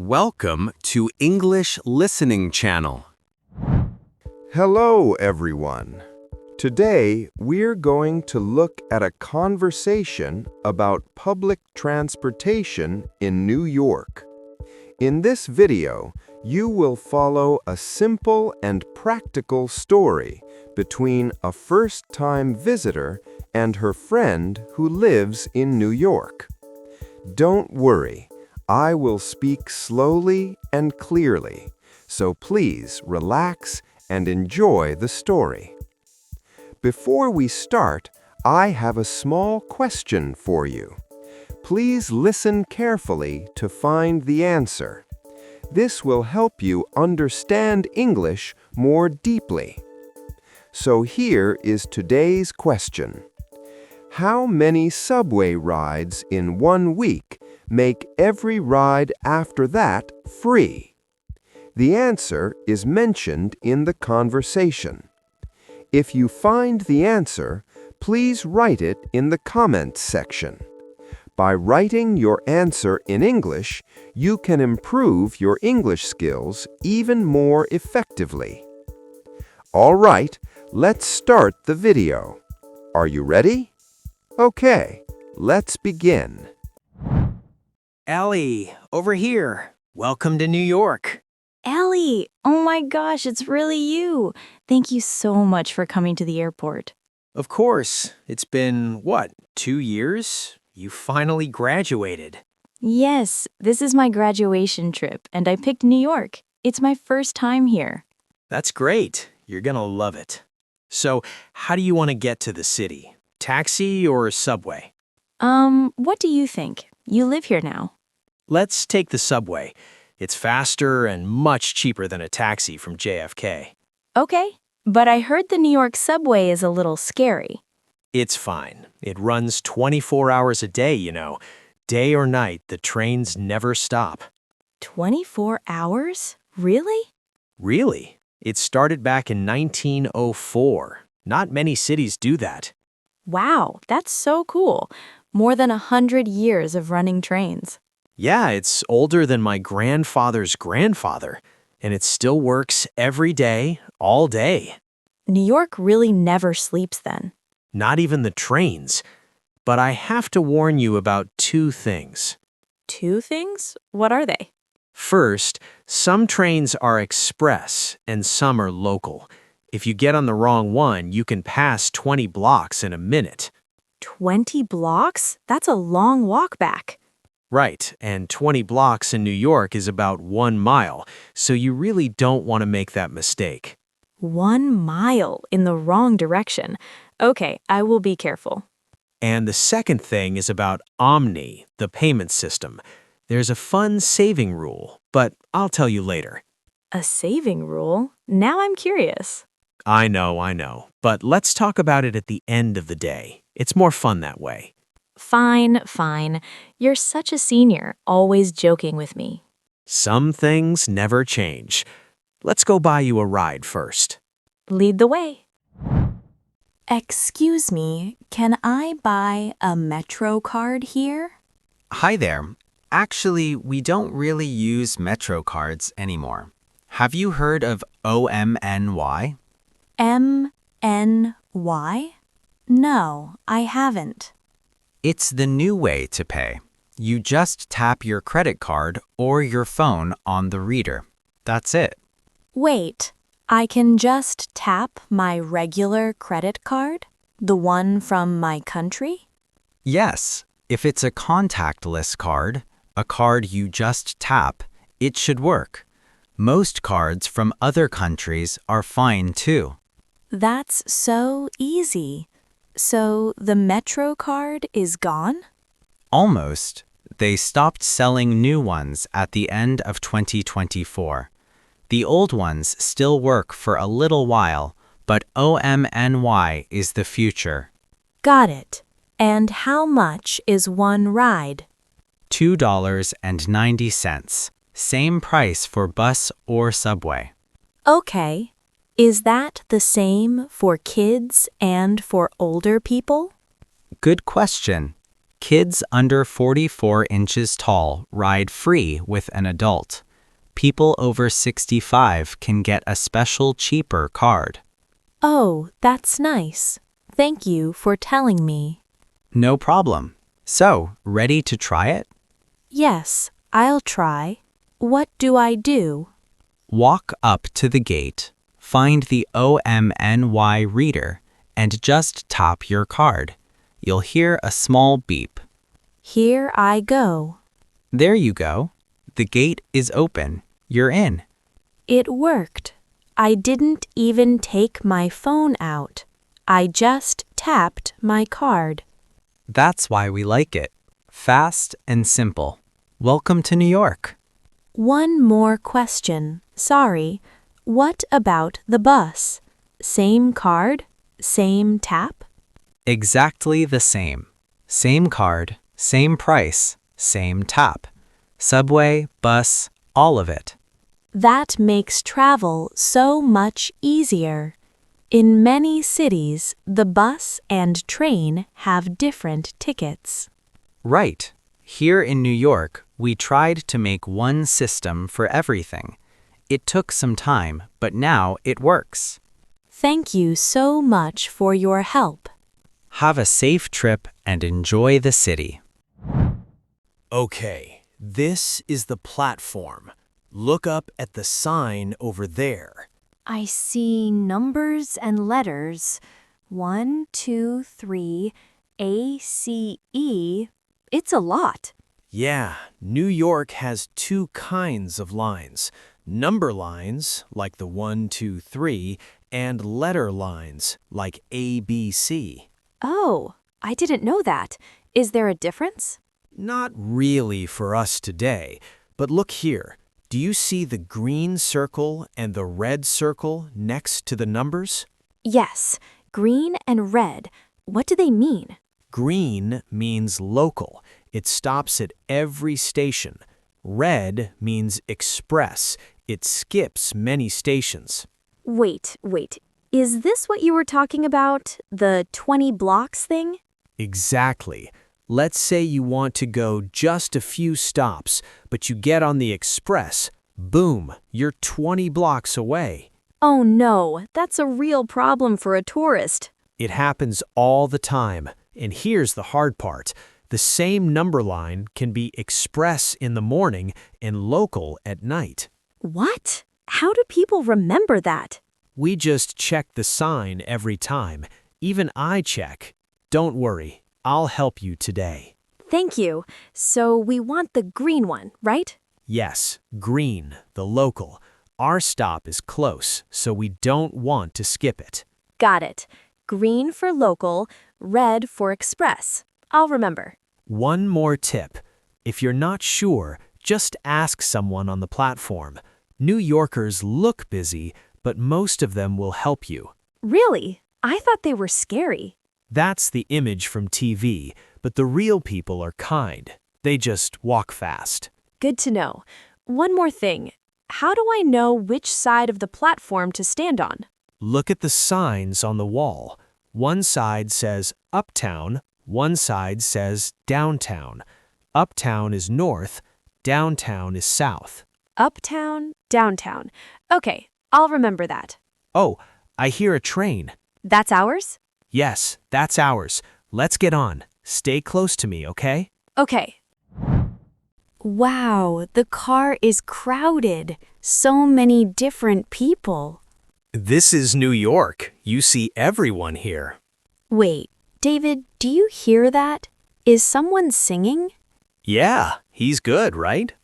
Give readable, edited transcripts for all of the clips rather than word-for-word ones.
Welcome to English Listening Channel. Hello, everyone. Today, we're going to look at a conversation about public transportation in New York. In this video, you will follow a simple and practical story between a first-time visitor and her friend who lives in New York. Don't worry, I will speak slowly and clearly, so please relax and enjoy the story. Before we start, I have a small question for you. Please listen carefully to find the answer. This will help you understand English more deeply. So here is today's question. How many subway rides in 1 week make every ride after that free? The answer is mentioned in the conversation. If you find the answer, please write it in the comments section. By writing your answer in English, you can improve your English skills even more effectively. All right, let's start the video. Are you ready? Okay, let's begin. Ellie, over here. Welcome to New York. Ellie, oh my gosh, it's really you. Thank you so much for coming to the airport. Of course, it's been, 2 years? You finally graduated. Yes, this is my graduation trip, and I picked New York. It's my first time here. That's great. You're gonna love it. So, how do you want to get to the city? Taxi or subway? What do you think? You live here now. Let's take the subway. It's faster and much cheaper than a taxi from JFK. Okay, but I heard the New York subway is a little scary. It's fine. It runs 24 hours a day, you know. Day or night, the trains never stop. 24 hours? Really? Really? It started back in 1904. Not many cities do that. Wow, that's so cool. More than 100 years of running trains. Yeah, it's older than my grandfather's grandfather, and it still works every day, all day. New York really never sleeps then. Not even the trains. But I have to warn you about 2 things. 2 things? What are they? First, some trains are express and some are local. If you get on the wrong one, you can pass 20 blocks in a minute. 20 blocks? That's a long walk back. Right, and 20 blocks in New York is about 1 mile, so you really don't want to make that mistake. 1 mile in the wrong direction. Okay, I will be careful. And the second thing is about OMNY, the payment system. There's a fun saving rule, but I'll tell you later. A saving rule? Now I'm curious. I know, but let's talk about it at the end of the day. It's more fun that way. Fine. You're such a senior, always joking with me. Some things never change. Let's go buy you a ride first. Lead the way. Excuse me, can I buy a Metro card here? Hi there. Actually, we don't really use Metro cards anymore. Have you heard of OMNY? MNY? No, I haven't. It's the new way to pay. You just tap your credit card or your phone on the reader. That's it. Wait, I can just tap my regular credit card? The one from my country? Yes, if it's a contactless card, a card you just tap, it should work. Most cards from other countries are fine too. That's so easy. So the Metro card is gone? Almost. They stopped selling new ones at the end of 2024. The old ones still work for a little while, but OMNY is the future. Got it. And how much is one ride? $2.90. Same price for bus or subway. Okay. Is that the same for kids and for older people? Good question. Kids under 44 inches tall ride free with an adult. People over 65 can get a special cheaper card. Oh, that's nice. Thank you for telling me. No problem. So, ready to try it? Yes, I'll try. What do I do? Walk up to the gate, find the OMNY reader, and just tap your card. You'll hear a small beep. Here I go. There you go. The gate is open. You're in. It worked. I didn't even take my phone out. I just tapped my card. That's why we like it. Fast and simple. Welcome to New York. One more question. Sorry. What about the bus? Same card? Same tap? Exactly the same. Same card, same price, same tap. Subway, bus, all of it. That makes travel so much easier. In many cities, the bus and train have different tickets. Right. Here in New York, we tried to make one system for everything. It took some time, but now it works. Thank you so much for your help. Have a safe trip and enjoy the city. Okay, this is the platform. Look up at the sign over there. I see numbers and letters. 1, 2, 3, A, C, E. It's a lot. Yeah, New York has two kinds of lines. Number lines, like the 1, 2, 3, and letter lines, like A, B, C. Oh, I didn't know that. Is there a difference? Not really for us today, but look here. Do you see the green circle and the red circle next to the numbers? Yes, green and red. What do they mean? Green means local. It stops at every station. Red means express. It skips many stations. Wait. Is this what you were talking about? The 20 blocks thing? Exactly. Let's say you want to go just a few stops, but you get on the express. Boom, you're 20 blocks away. Oh no, that's a real problem for a tourist. It happens all the time. And here's the hard part. The same number line can be express in the morning and local at night. What? How do people remember that? We just check the sign every time. Even I check. Don't worry, I'll help you today. Thank you. So we want the green one, right? Yes, green, the local. Our stop is close, so we don't want to skip it. Got it. Green for local, red for express. I'll remember. One more tip. If you're not sure, just ask someone on the platform. New Yorkers look busy, but most of them will help you. Really? I thought they were scary. That's the image from TV, but the real people are kind. They just walk fast. Good to know. One more thing. How do I know which side of the platform to stand on? Look at the signs on the wall. One side says uptown, one side says downtown. Uptown is north, downtown is south. Uptown, downtown. Okay, I'll remember that. Oh, I hear a train. That's ours? Yes, that's ours. Let's get on. Stay close to me, okay? Okay. Wow, the car is crowded. So many different people. This is New York. You see everyone here. Wait, David, do you hear that? Is someone singing? Yeah, he's good, right?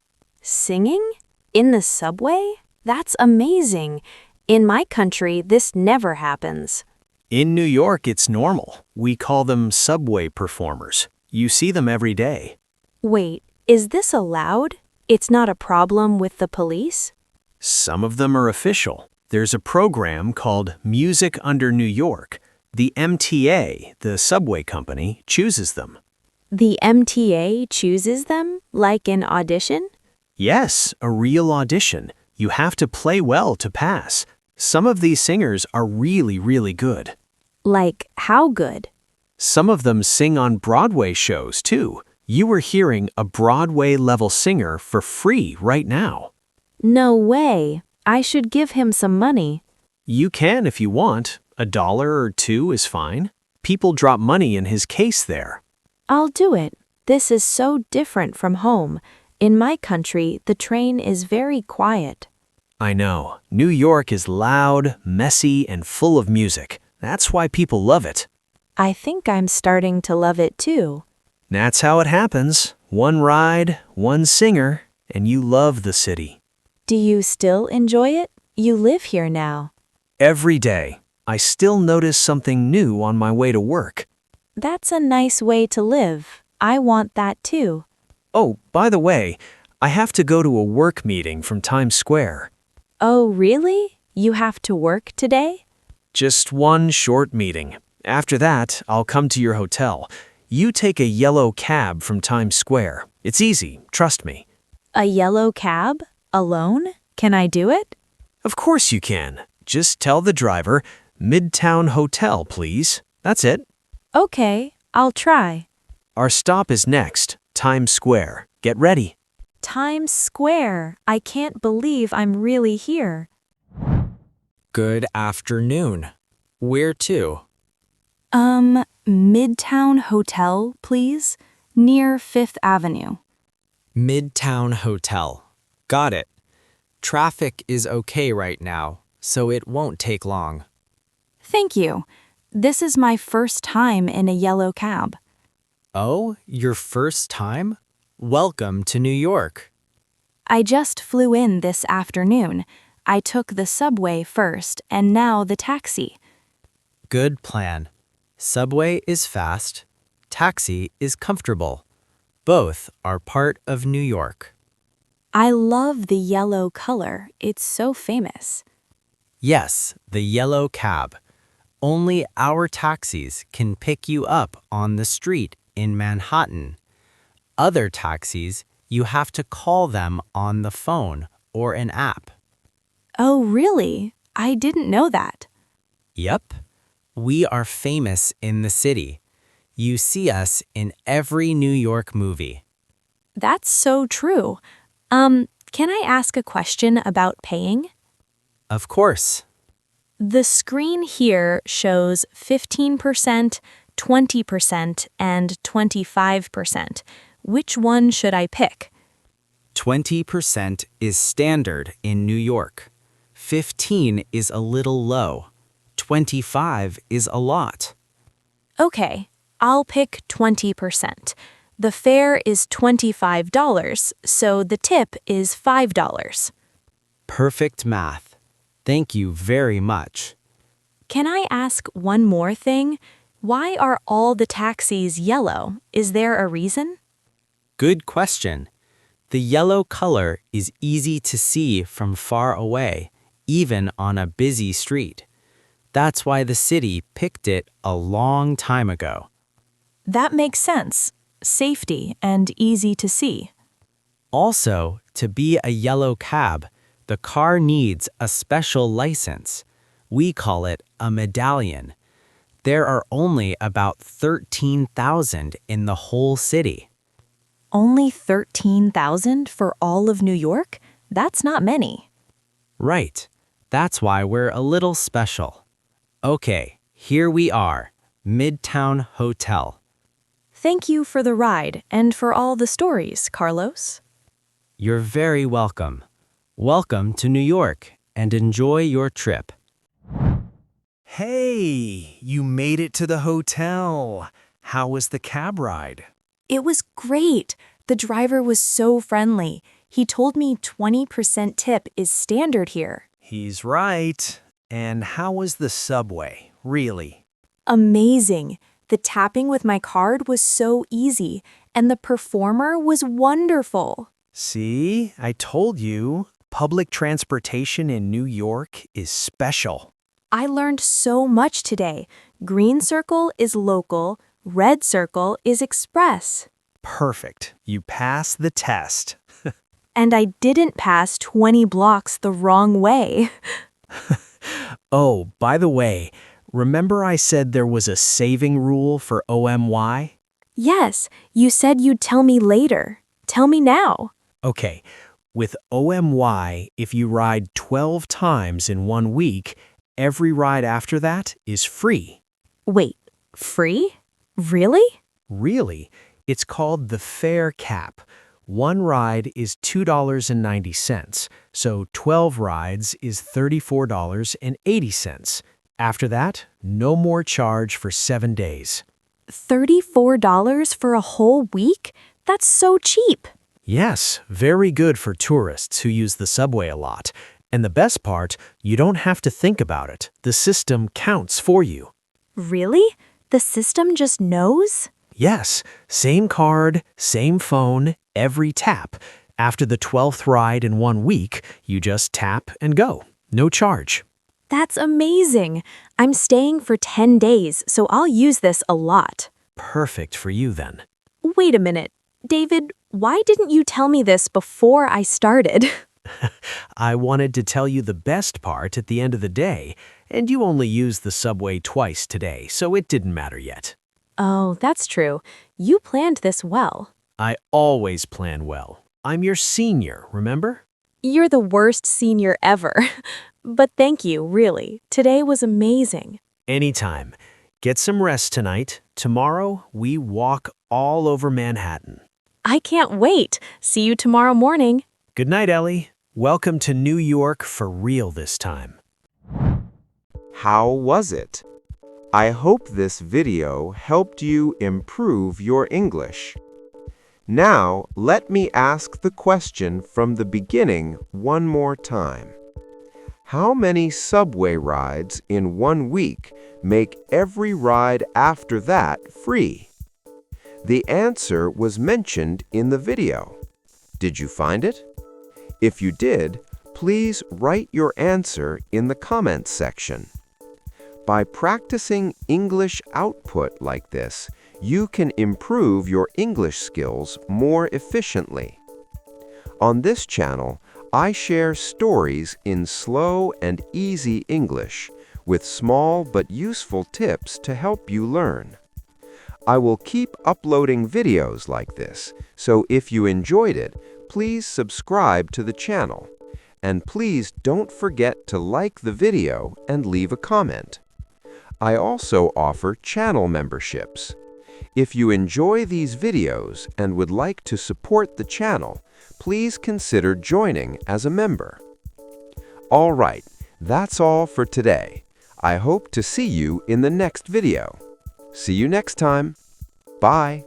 Singing? In the subway? That's amazing. In my country, this never happens. In New York, it's normal. We call them subway performers. You see them every day. Wait, is this allowed? It's not a problem with the police? Some of them are official. There's a program called Music Under New York. The MTA, the subway company, chooses them. The MTA chooses them, like an audition? Yes, a real audition. You have to play well to pass. Some of these singers are really, really good. Like, how good? Some of them sing on Broadway shows, too. You were hearing a Broadway-level singer for free right now. No way. I should give him some money. You can if you want. $1 or $2 is fine. People drop money in his case there. I'll do it. This is so different from home. In my country, the train is very quiet. I know. New York is loud, messy, and full of music. That's why people love it. I think I'm starting to love it too. That's how it happens. One ride, one singer, and you love the city. Do you still enjoy it? You live here now. Every day, I still notice something new on my way to work. That's a nice way to live. I want that too. Oh, by the way, I have to go to a work meeting from Times Square. Oh, really? You have to work today? Just one short meeting. After that, I'll come to your hotel. You take a yellow cab from Times Square. It's easy, trust me. A yellow cab? Alone? Can I do it? Of course you can. Just tell the driver, Midtown Hotel, please. That's it. Okay, I'll try. Our stop is next, Times Square. Get ready. Times Square. I can't believe I'm really here. Good afternoon. Where to? Midtown Hotel, please. Near 5th Avenue. Midtown Hotel. Got it. Traffic is okay right now, so it won't take long. Thank you. This is my first time in a yellow cab. Oh, your first time? Welcome to New York. I just flew in this afternoon. I took the subway first and now the taxi. Good plan. Subway is fast. Taxi is comfortable. Both are part of New York. I love the yellow color. It's so famous. Yes, the yellow cab. Only our taxis can pick you up on the street in Manhattan. Other taxis, you have to call them on the phone or an app. Oh, really? I didn't know that. Yep. We are famous in the city. You see us in every New York movie. That's so true. Can I ask a question about paying? Of course. The screen here shows 15%, 20%, and 25%. Which one should I pick? 20% is standard in New York. 15 is a little low. 25 is a lot. Okay, I'll pick 20%. The fare is $25, so the tip is $5. Perfect math. Thank you very much. Can I ask one more thing? Why are all the taxis yellow? Is there a reason? Good question. The yellow color is easy to see from far away, even on a busy street. That's why the city picked it a long time ago. That makes sense. Safety and easy to see. Also, to be a yellow cab, the car needs a special license. We call it a medallion. There are only about 13,000 in the whole city. Only 13,000 for all of New York? That's not many. Right. That's why we're a little special. Okay, here we are, Midtown Hotel. Thank you for the ride and for all the stories, Carlos. You're very welcome. Welcome to New York and enjoy your trip. Hey, you made it to the hotel. How was the cab ride? It was great. The driver was so friendly. He told me 20% tip is standard here. He's right. And how was the subway, really? Amazing. The tapping with my card was so easy, and the performer was wonderful. See, I told you, public transportation in New York is special. I learned so much today. Green circle is local, red circle is express. Perfect. You passed the test. And I didn't pass 20 blocks the wrong way. Oh, by the way, remember I said there was a saving rule for OMY? Yes, you said you'd tell me later. Tell me now. Okay, with OMY, if you ride 12 times in 1 week, every ride after that is free. Wait, free? Really? Really? It's called the fare cap. One ride is $2.90, so 12 rides is $34.80. After that, no more charge for 7 days. $34 for a whole week? That's so cheap. Yes, very good for tourists who use the subway a lot. And the best part, you don't have to think about it. The system counts for you. Really? The system just knows? Yes, same card, same phone, every tap. After the 12th ride in 1 week, you just tap and go. No charge. That's amazing. I'm staying for 10 days, so I'll use this a lot. Perfect for you then. Wait a minute. David, why didn't you tell me this before I started? I wanted to tell you the best part at the end of the day, and you only used the subway twice today, so it didn't matter yet. Oh, that's true. You planned this well. I always plan well. I'm your senior, remember? You're the worst senior ever. But thank you, really. Today was amazing. Anytime. Get some rest tonight. Tomorrow, we walk all over Manhattan. I can't wait. See you tomorrow morning. Good night, Ellie. Welcome to New York for real this time. How was it? I hope this video helped you improve your English. Now, let me ask the question from the beginning one more time. How many subway rides in 1 week make every ride after that free? The answer was mentioned in the video. Did you find it? If you did, please write your answer in the comments section. By practicing English output like this, you can improve your English skills more efficiently. On this channel, I share stories in slow and easy English with small but useful tips to help you learn. I will keep uploading videos like this, so if you enjoyed it, please subscribe to the channel. And please don't forget to like the video and leave a comment. I also offer channel memberships. If you enjoy these videos and would like to support the channel, please consider joining as a member. All right, that's all for today. I hope to see you in the next video. See you next time. Bye.